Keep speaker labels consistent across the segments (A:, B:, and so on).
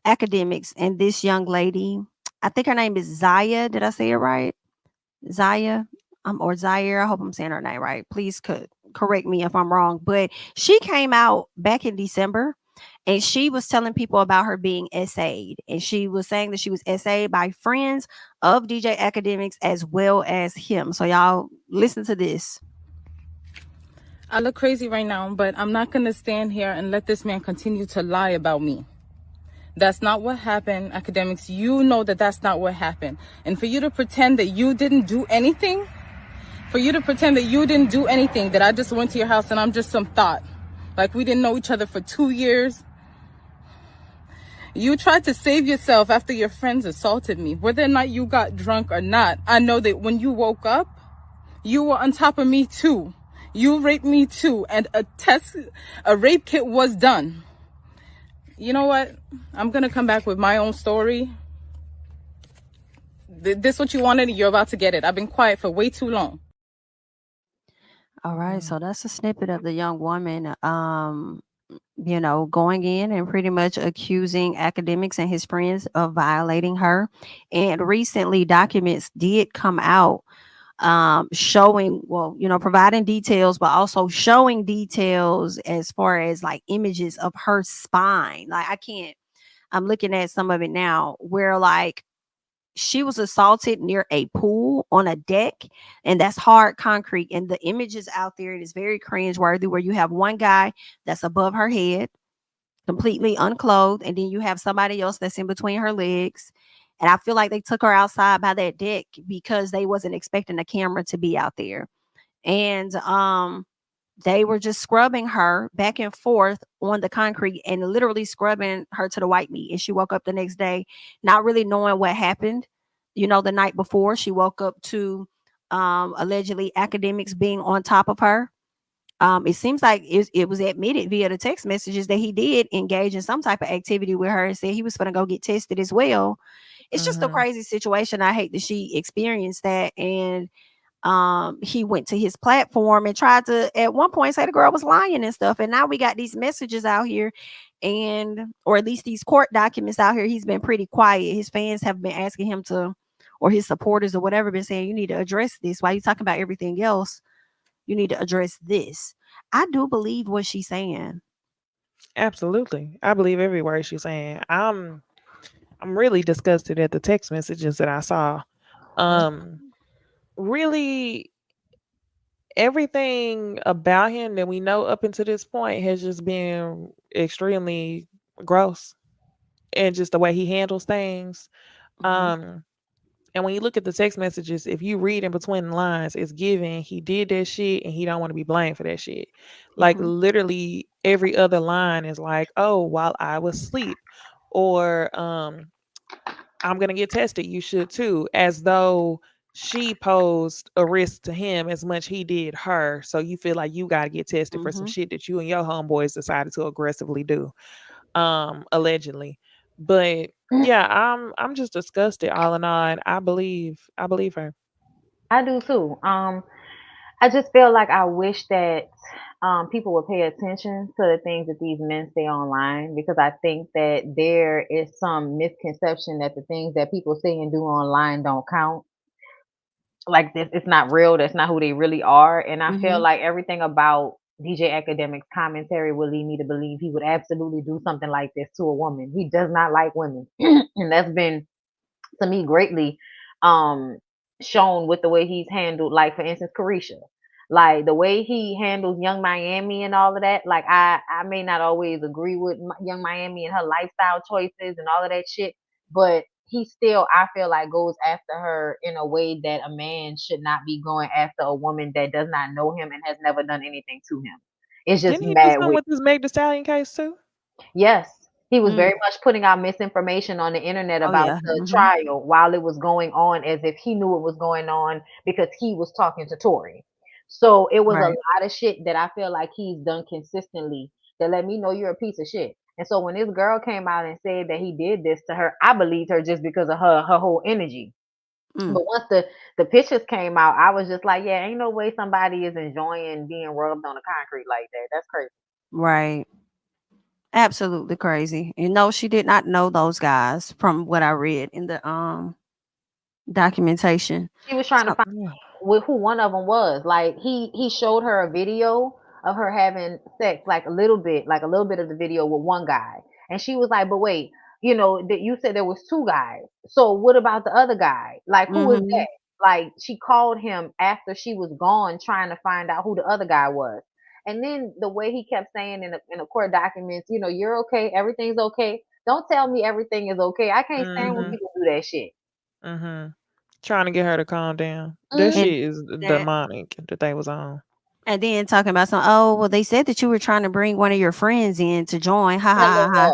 A: Academics, and this young lady, I think her name is Zaya. Did I say it right? Zaya, or Zaire. I hope I'm saying her name right. Please correct me if I'm wrong. But she came out back in December, and she was telling people about her being SA'd. And she was saying that she was SA'd by friends of DJ Academics as well as him. So y'all listen to this.
B: I look crazy right now, but I'm not going to stand here and let this man continue to lie about me. That's not what happened, Academics. You know that that's not what happened. And for you to pretend that you didn't do anything, that I just went to your house and I'm just some thought, like we didn't know each other for 2 years. You tried to save yourself after your friends assaulted me. Whether or not you got drunk or not, I know that when you woke up, you were on top of me too. You raped me too, and a rape kit was done. You know what? I'm gonna come back with my own story. This what you wanted, and you're about to get it. I've been quiet for way too long.
A: All right, so that's a snippet of the young woman, going in and pretty much accusing Academics and his friends of violating her. And recently, documents did come out, showing, well, providing details, but also showing details as far as like images of her spine. Like, I'm looking at some of it now where like she was assaulted near a pool on a deck, and that's hard concrete. And the images out there, it is very cringeworthy, where you have one guy that's above her head, completely unclothed, and then you have somebody else that's in between her legs. And I feel like they took her outside by that deck because they wasn't expecting a camera to be out there. And they were just scrubbing her back and forth on the concrete and literally scrubbing her to the white meat. And she woke up the next day not really knowing what happened. The night before, she woke up to allegedly Academics being on top of her. It seems like it was admitted via the text messages that he did engage in some type of activity with her and said he was going to go get tested as well. It's just a crazy situation. I hate that she experienced that. And he went to his platform and tried to at one point say the girl was lying and stuff. And now we got these messages out here, and or at least these court documents out here. He's been pretty quiet. His fans have been asking him to, or his supporters or whatever, been saying, you need to address this. Why you talking about everything else? You need to address this. I do believe what she's saying.
C: Absolutely. I believe every word she's saying. I'm really disgusted at the text messages that I saw. Um really everything about him that we know up until this point has just been extremely gross, and just the way he handles things.
A: Mm-hmm.
C: Um and when you look at the text messages, if you read in between the lines, it's given he did that shit and he don't want to be blamed for that shit. Like
A: Mm-hmm.
C: literally every other line is like, "Oh, while I was asleep," or "I'm gonna get tested. You should too," as though she posed a risk to him as much he did her. So you feel like you got to get tested for some
A: Mm-hmm.
C: shit that you and your homeboys decided to aggressively do, allegedly. But yeah, I'm just disgusted all in all. And I believe her.
D: I do too. I just feel like I wish that people would pay attention to the things that these men say online, because I think that there is some misconception that the things that people say and do online don't count. Like this, it's not real. That's not who they really are. And I feel
A: Mm-hmm.
D: like everything about DJ Academics commentary would lead me to believe he would absolutely do something like this to a woman. He does not like women, and that's been to me greatly um shown with the way he's handled, like for instance Carisha, like the way he handles Young Miami and all of that. Like I may not always agree with Young Miami and her lifestyle choices and all of that shit, but he still, I feel like, goes after her in a way that a man should not be going after a woman that does not know him and has never done anything to him. It's just
C: Didn't he do
D: mad
C: something
D: weird.
C: with this Meg the Stallion case too?
D: Yes, he was
A: Mm.
D: very much putting out misinformation on the internet
A: Oh
D: about
A: yeah.
D: the
A: Mm-hmm.
D: trial while it was going on, as if he knew it was going on because he was talking to Tory. So it was a
A: Right.
D: lot of shit that I feel like he's done consistently that let me know you're a piece of shit. And so when this girl came out and said that he did this to her, I believed her just because of her whole energy.
A: Mm.
D: But once the pictures came out, I was just like, yeah, ain't no way somebody is enjoying being rubbed on the concrete like that. That's crazy.
A: Right. Absolutely crazy. You know, she did not know those guys from what I read in the documentation.
D: She was trying to
A: So
D: find
C: Yeah.
D: who one of them was. Like he showed her a video of her having sex, like a little bit of the video with one guy, and she was like, "But wait, that you said there was two guys. So what about the other guy? Like who is
A: mhm.
D: that?" Like she called him after she was gone, trying to find out who the other guy was. And then the way he kept saying in the court documents, you're okay, everything's okay. Don't tell me everything is okay. I can't stand when
C: Mhm.
D: people do that shit.
C: Mhm. Trying to get her to calm down. That
D: Mm-hmm.
A: And
C: shit is
A: that
C: demonic that they was on.
A: and then talking about some, oh, well, they said that you were trying to bring one of your friends in to join. Ha ha ha ha.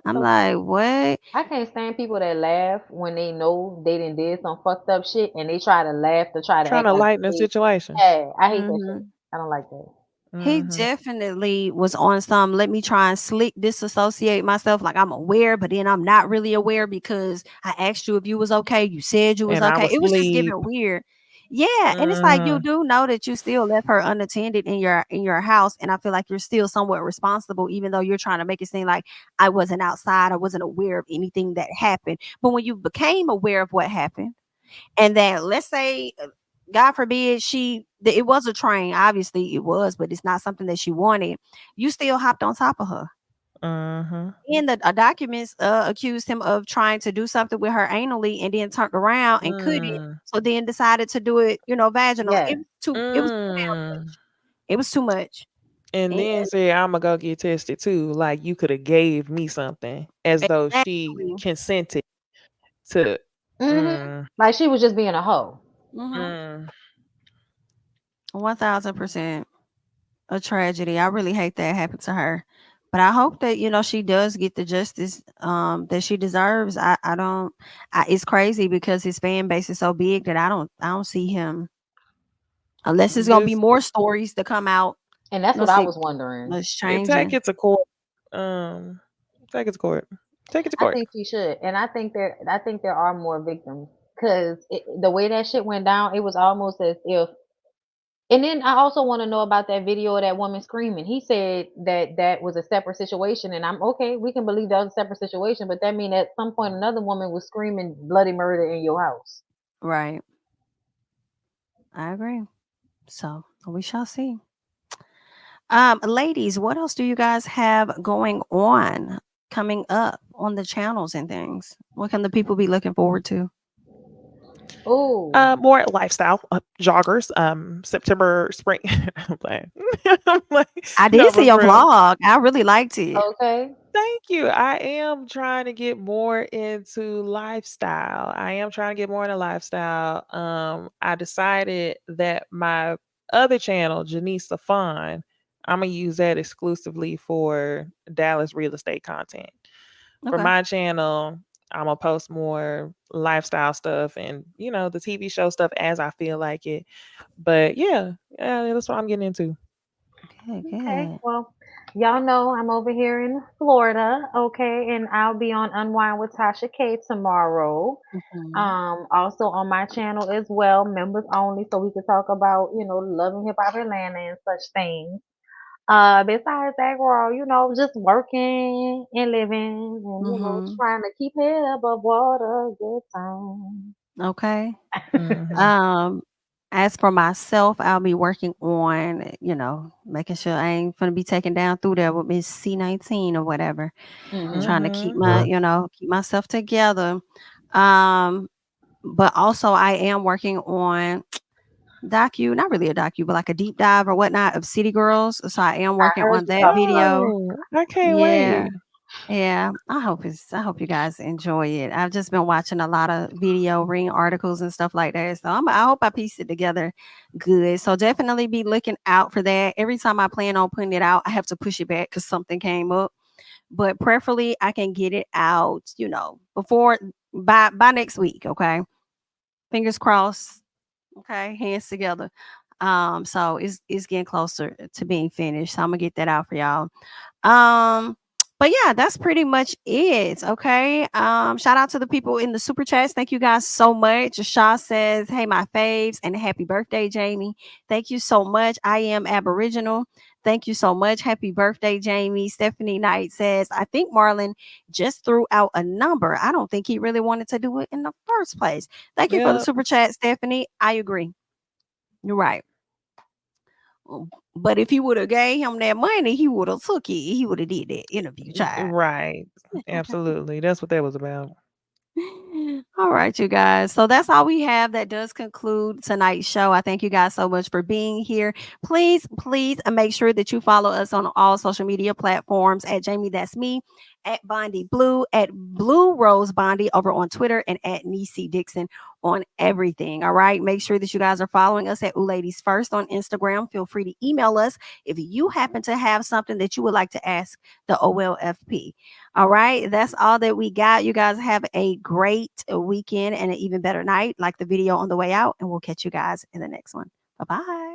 A: I'm
D: So
A: like, what?
D: I can't stand people that laugh when they know they done did some fucked up shit and they try to laugh to try to
C: Trying
D: act
C: to
D: like
C: lighten the
D: they.
C: situation.
D: Yeah, I hate that shit.
A: Mhm.
D: I don't like that.
A: He
C: Mhm.
A: definitely was on some, let me try and slick disassociate myself, like I'm aware, but then I'm not really aware because I asked you if you was okay. You said you was
C: And I
A: okay.
C: was
A: It was just
C: asleep.
A: giving weird. Yeah, and it's like you
C: Mhm.
A: do know that you still left her unattended in your house, and I feel like you're still somewhat responsible, even though you're trying to make it seem like I wasn't outside, I wasn't aware of anything that happened. But when you became aware of what happened, and that let's say God forbid it was a train, obviously it was, but it's not something that she wanted, you still hopped on top of her.
C: Mhm.
A: And the documents accused him of trying to do something with her anally and then turned around and couldn't,
C: Mm.
A: so then decided to do it, vaginal.
D: Yes.
A: It was too damn
C: Mm.
A: much. It was too much.
C: And
A: And
C: then say I'ma go get tested too. Like you could have gave me something as though she
A: exactly.
C: consented to.
D: Mm-hmm.
C: Mm.
D: Like she was just being a hoe.
A: Mm-hmm.
C: Mm.
A: 1000% a tragedy. I really hate that happened to her. But I hope that, she does get the justice that she deserves. I don't it's crazy because his fan base is so big that I don't see him unless there's gonna be
C: Just
A: more stories to come out.
D: And that's
A: No
D: what I
A: see
D: was wondering.
A: what's
C: take
A: changing.
C: it to court. Um, take it to court. Take it to
D: I
C: court.
D: think she should. And I think there are more victims. Cause the way that shit went down, it was almost as if. And then I also want to know about that video of that woman screaming. He said that that was a separate situation, and I'm okay. We can believe that was a separate situation, but that mean at some point another woman was screaming bloody murder in your house.
A: Right. I agree. So we shall see. Ladies, what else do you guys have going on coming up on the channels and things? What can the people be looking forward to?
D: Oh,
C: More lifestyle joggers. September, spring. I'm playing. I'm like,
A: I did
C: no,
A: see
C: but
A: your
C: for real.
A: vlog. I really liked it.
D: okay.
C: Thank you. I am trying to get more into lifestyle. I am trying to get more into lifestyle. I decided that my other channel, Janice Safon, I'm gonna use that exclusively for Dallas real estate content. For
A: Okay.
C: my channel, I'm gonna post more lifestyle stuff and the TV show stuff as I feel like it. But yeah, that's what I'm getting into.
A: Good,
D: Okay.
A: good.
D: Well, y'all know I'm over here in Florida, okay, and I'll be on Unwind with Tasha K tomorrow.
A: Mhm.
D: Also on my channel as well, members only, so we could talk about, love and hip hop Atlanta and such things. Besides that, girl, just working and living and,
A: Mhm.
D: trying to keep head above water, good time.
A: Okay.
C: Hmm.
A: Um, as for myself, I'll be working on, making sure I ain't gonna be taken down through there with Miss C19 or whatever.
D: Mm-hmm.
A: Trying to keep
C: Hmm.
A: keep myself together. Um, but also I am working on not really a docu, but like a deep dive or whatnot of City Girls. So I am
D: I
A: working
D: heard
A: on
D: you
A: that
D: talk about
A: video.
D: it.
C: Oh, I can't
A: Yeah.
C: wait.
A: Yeah, I hope you guys enjoy it. I've just been watching a lot of video ring articles and stuff like that. So I hope I piece it together good. So definitely be looking out for that. Every time I plan on putting it out, I have to push it back because something came up. But preferably I can get it out, before by next week. Okay. Fingers crossed. Okay, hands together. So it's getting closer to being finished. So I'm gonna get that out for y'all. Um, but yeah, that's pretty much it. Okay. Shout out to the people in the super chats. Thank you guys so much. Shaw says, hey, my faves, and happy birthday, Jamie. Thank you so much. I am Aboriginal. Thank you so much. Happy birthday, Jamie. Stephanie Knight says, I think Marlon just threw out a number. I don't think he really wanted to do it in the first place. Thank you for the
C: Yep.
A: super chat, Stephanie. I agree. You're right. But if he would have gave him that money, he would have took it. He would have did that interview, child.
C: Right. Absolutely. That's what that was about.
A: All right, you guys. So that's all we have. That does conclude tonight's show. I thank you guys so much for being here. Please make sure that you follow us on all social media platforms at Jamie That's Me, at Bondi Blue, at Blue Rose Bondi over on Twitter, and at Niecy Dixon on everything. All right. Make sure that you guys are following us at Ooh Ladies First on Instagram. Feel free to email us if you happen to have something that you would like to ask the OLFP. All right. That's all that we got. You guys have a great weekend and an even better night. Like the video on the way out, and we'll catch you guys in the next one. Bye bye.